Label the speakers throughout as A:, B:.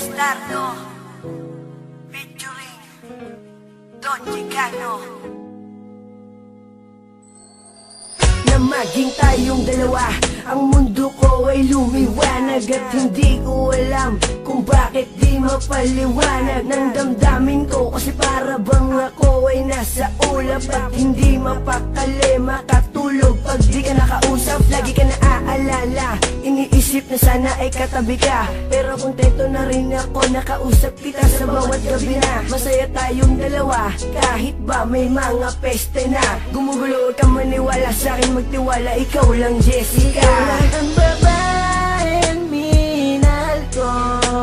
A: Bastardo featuring Don Chicano. Na maging tayong dalawa, ang mundo ko ay lumiwanag. At hindi ko alam kung bakit di mapaliwanag ng damdamin ko. Kasi para bang ako ay nasa ulap at hindi mapakali makatulog. Pag di ka nakausap, lagi ka naaalala. Iniisip na sana ay katabi ka, pero kontento na rin ako nakausap kita sa bawat gabi na. Masaya tayong dalawa, kahit ba may mga peste na. Gumugulo ka maniwala sa akin, magtiwala, ikaw lang Jessica.
B: Ikaw lang ang babaeng minahal ko,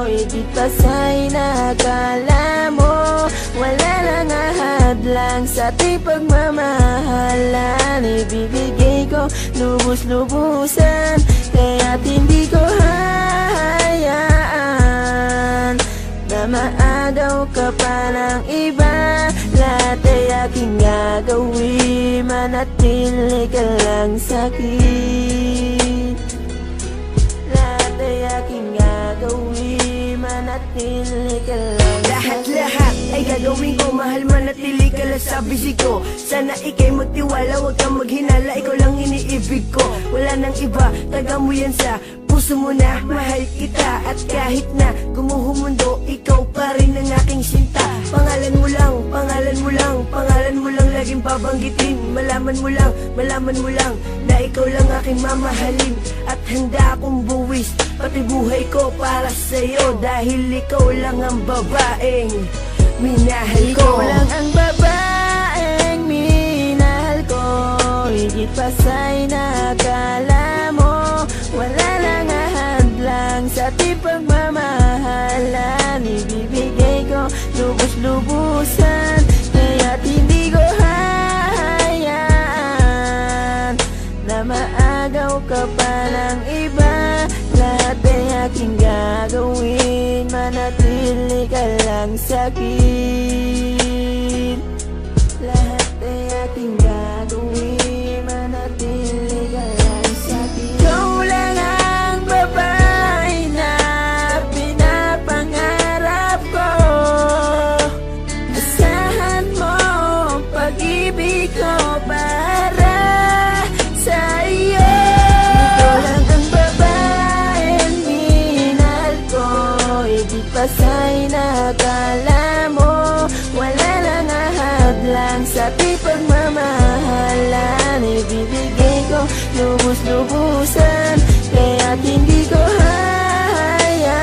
B: higit pa sa'y nakala mo. Wala nang ahadlang sa ating pagmamahalan. Ibibigay ko lubos-lubusan, kaya't hindi ko hahayaan na maagaw ka pa ng iba. Lahat ay aking gagawin, manatili ka lang sa'kin. Lahat ay aking gagawin, manatili ka lang sa'kin.
A: Lahat ay gagawin ko, mahal manatili ka lang sa bisig ko. Sana ikay magtiwala, huwag kang maghinala, ikaw lang iniibig ko. Wala nang iba, taga mo yan sa puso mo na, mahal kita. At kahit na gumuho mundo, ikaw pa rin ang aking sinta. Pangalan mo lang, pangalan mo lang, pangalan mo lang laging babanggitin. Malaman mo lang na ikaw lang aking mamahalin. At handa akong buwis pati buhay ko para sa'yo, dahil ikaw lang ang babaeng minahal ko.
B: Ikaw lang ang babaeng minahal ko, higit pa sa'y nakala mo. Wala nang ahadlang sa ating pagmamahalan. Ibibigay ko lubos-lubusan, kaya't hindi ko hahayaan na maagaw ka pa ng iba. Lahat ay aking gagawin, manatili ka lang sa'kin. Lahat ay aking gagawin, manatili ka lang sa'kin. Ikaw lang ang babae na pinapangarap ko. Asahan mo ang pag-ibig ko para sa iyo. Ikaw lang ang babaeng minahal ko, higit pa sa'y nakala mo. Wala nang ahadlang sa ating pagmamahalan. Ibibigay ko lubos-lubusan, kaya't hindi ko hahayaan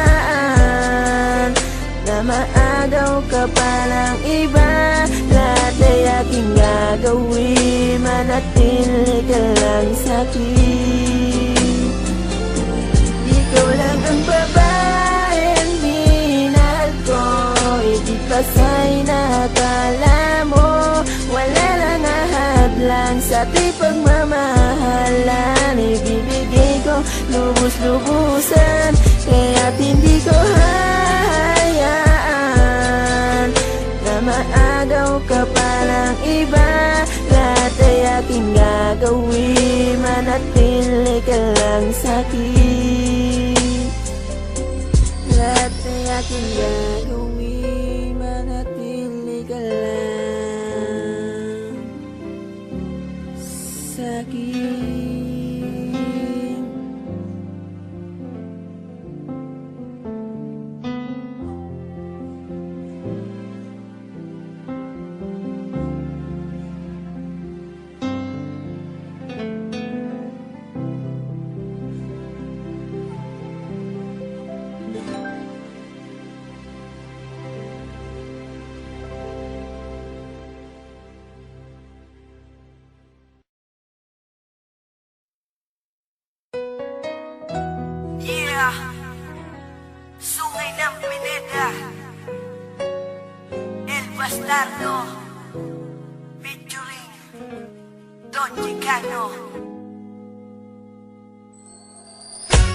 B: na maagaw ka pa ng iba. Lahat ay aking gagawin, manatili ka lang sa'kin. Ikaw lang ang babaeng minahal ko, higit pa sa'y nakala mo. Wala nang ahadlang sa ating pagmamahalan. Ibibigay ko lubos-lubusan, kaya't hindi ko hahayaan na maagaw ka pa ng iba. Lahat ay aking gagawin, manatili ka lang sa'kin. Lahat ay aking gagawin, manatili ka lang sa'kin.
A: Yeah, Sungay ng Pineda, El Bastardo featuring Don Chicano.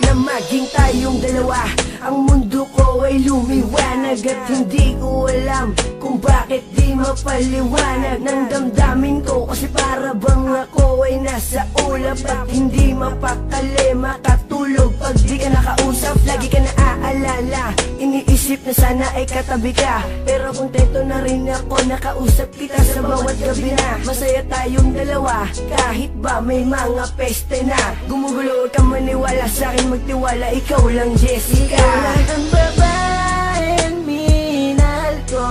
A: Na maging tayong dalawa, Ang mundo ko ay lumiwanag at hindi ko alam kung bakit di mapaliwanag ng damdamin ko. Kasi para bang ako ay nasa ulap at hindi mapakali makatulog pag di ka nakausap. Lagi ka naaalala, iniisip na sana ay katabi ka, pero kontento na rin ako nakausap kita sa bawat gabi na. Masaya tayong dalawa kahit ba may mga peste na. Gumugulo ka maniwala sa akin, magtiwala, ikaw lang Jessica.
B: Ikaw lang ang babaeng minahal ko,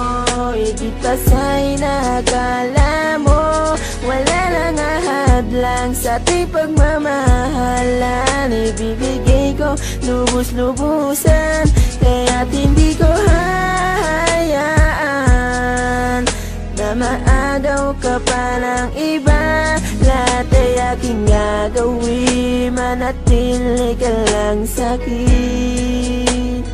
B: higit pa sa'y nakala mo. Wala lang ahadlang sa ating pagmamahalan. Ibibigay ko lubos-lubusan, kaya't hindi ko hahayaan na maagaw ka pa ng iba. Lahat ay aking gagawin, manatili ka lang sa'kin.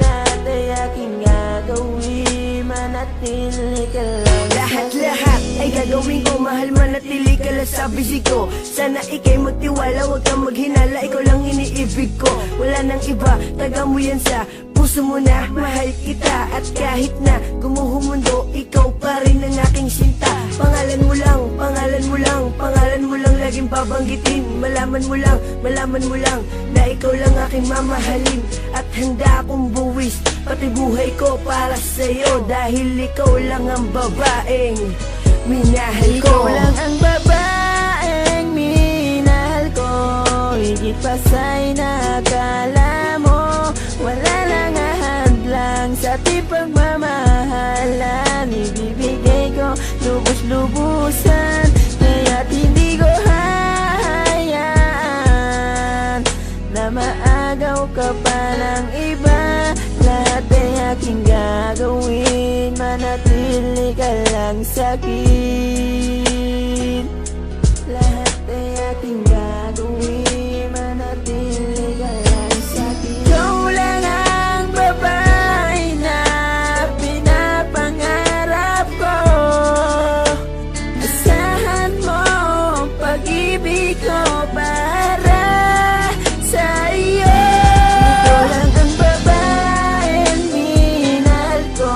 B: Lahat ay aking gagawin, manatili ka lang sa'kin.
A: Lahat ay gagawin ko, mahal manatili ka lang sa bisig ko. Sana ikay magtiwala, wag kang maghinala, ikaw lang iniibig ko. Wala nang iba, taga mo yan sa puso mo na, mahal kita. At kahit na gumuho mundo, ikaw pa rin ang aking sinta. Pangalan mo lang, pangalan mo lang, pangalan mo lang laging babanggitin. Malaman mo lang na ikaw lang aking mamahalin. At handa akong buwis pati buhay ko para sa'yo, dahil ikaw lang ang babaeng minahal ko.
B: Ikaw lang ang babaeng minahal ko, higit pa sa'y nakala mo. Wala lang ahadlang sa ating pagmamahalan. Ibibigay ko lubos-lubusan, kaya't hindi ko hahayaan na maagaw ka pa ng iba. Lahat ay aking gagawin, manatili ka lang sa'kin. Lahat ay aking gagawin, manatili ka lang sa'kin. Ikaw lang ang babae na pinapangarap ko. Asahan mo ang pag-ibig ko para sa iyo. Ikaw lang ang babaeng minahal ko,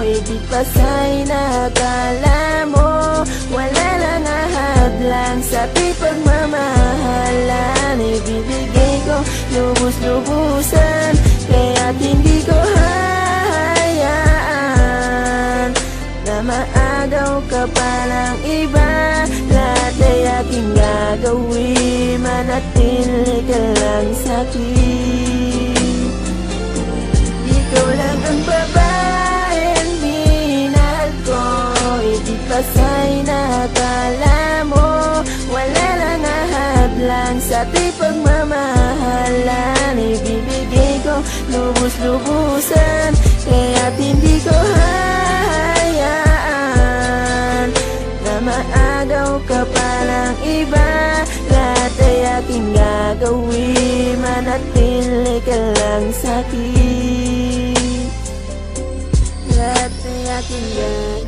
B: higit pa sa'y nakala mo. Wala lang ahadlang sa ating pagmamahalan. Ibibigay ko lubos-lubusan, kaya't hindi ko hahayaan na maagaw ka pa ng iba. Lahat ay aking gagawin, manatili ka lang sa'kin. Ikaw lang ang babaeng minahal ko, higit pa sa'y nakala mo. Wala lang ahadlang sa ating pagmamahalan. Ibibigay ko lubos-lubusan, kaya't hindi ko hahayaan na maagaw ka pa ng iba. Lahat ay aking gagawin, manatili ka lang sa'kin. Lahat ay aking gagawin.